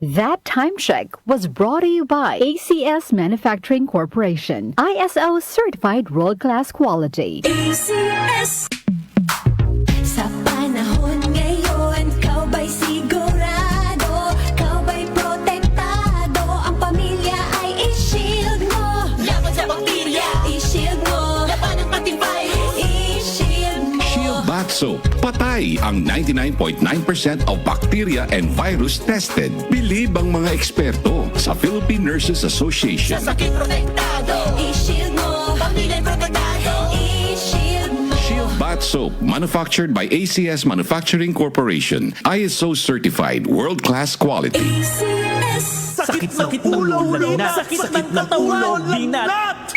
That time check was brought to you by ACS Manufacturing Corporation, ISO certified world-class quality. ACS. Sa panahon ngayon, kau ba'y sigurado? Kau ba'y protektado? Ang pamilya ay i-shield mo. Laban sa bakterya, i-shield mo. Laban ng pating virus, i-shield mo. Shield Bath Soap. Patay ang 99.9% of bacteria and virus tested. Believe ang mga eksperto sa Philippine Nurses Association. Sa sakit protektado, i-shield mo. Pamilya protektado, i-shield mo. Shield Bath Soap, manufactured by ACS Manufacturing Corporation. ISO certified, world-class quality. ACS. Sakit ng ulo, lagnat. Sakit ng ulo, lagnat.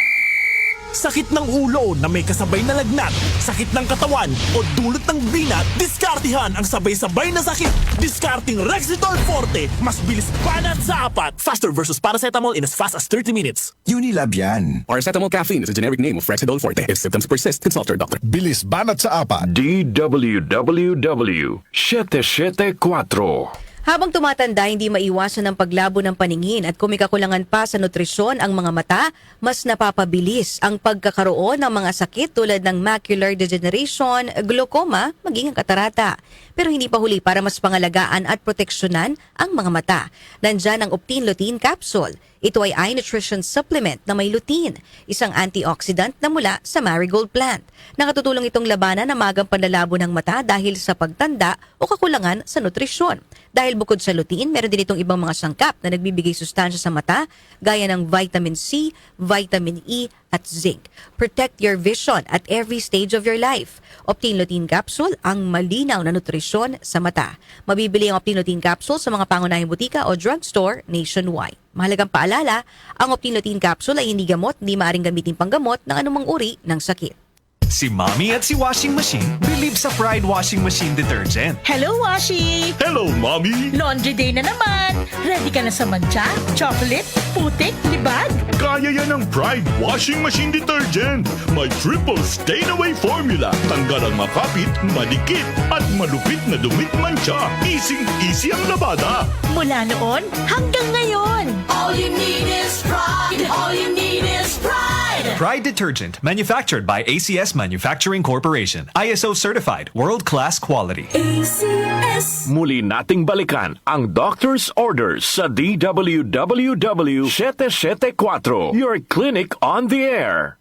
Sakit ng ulo na may kasabay na lagnat, sakit ng katawan o dulot ng binat, diskartihan ang sabay-sabay na sakit. Diskarting Rexitol Forte, mas bilis banat sa apat. Faster versus paracetamol in as fast as 30 minutes. Unilab yan. Paracetamol caffeine is a generic name of Rexidol Forte. If symptoms persist, consult your doctor. Bilis banat sa apat. DWWW 774. Habang tumatanda, hindi maiwasan ang paglabo ng paningin at kung may kakulangan pa sa nutrisyon ang mga mata, mas napapabilis ang pagkakaroon ng mga sakit tulad ng macular degeneration, glaucoma, maging ang katarata. Pero hindi pa huli para mas pangalagaan at proteksyonan ang mga mata. Nandyan ang Optin Lutein Capsule. Ito ay eye nutrition supplement na may lutein, isang antioxidant na mula sa marigold plant. Nakatutulong itong labanan ang magang panlalabo ng mata dahil sa pagtanda o kakulangan sa nutrisyon. Dahil bukod sa lutein, meron din itong ibang mga sangkap na nagbibigay sustansya sa mata gaya ng vitamin C, vitamin E at zinc. Protect your vision at every stage of your life. Optin Lutein Capsule, ang malinaw na nutrisyon sa mata. Mabibili ang Optin Lutein Capsule sa mga pangunahing butika o drugstore nationwide. Mahalagang paalala, ang Optin Lutein Capsule ay hindi gamot, hindi maaaring gamitin panggamot ng anumang uri ng sakit. Si Mommy at si Washing Machine believe sa Pride Washing Machine Detergent. Hello, Washi! Hello, Mommy! Laundry day na naman! Ready ka na sa mancha, chocolate, putik, libag? Kaya yan ang Pride Washing Machine Detergent. May triple stain-away formula. Tanggal ang makapit, madikit, at malupit na dumit mancha. Easy ang labada. Mula noon hanggang ngayon. All you need is pride. All you need is pride. Pride Detergent, manufactured by ACS Manufacturing Corporation. ISO certified, world-class quality. ACS. Muli nating balikan ang doctor's orders sa DWWW 774. Your clinic on the air.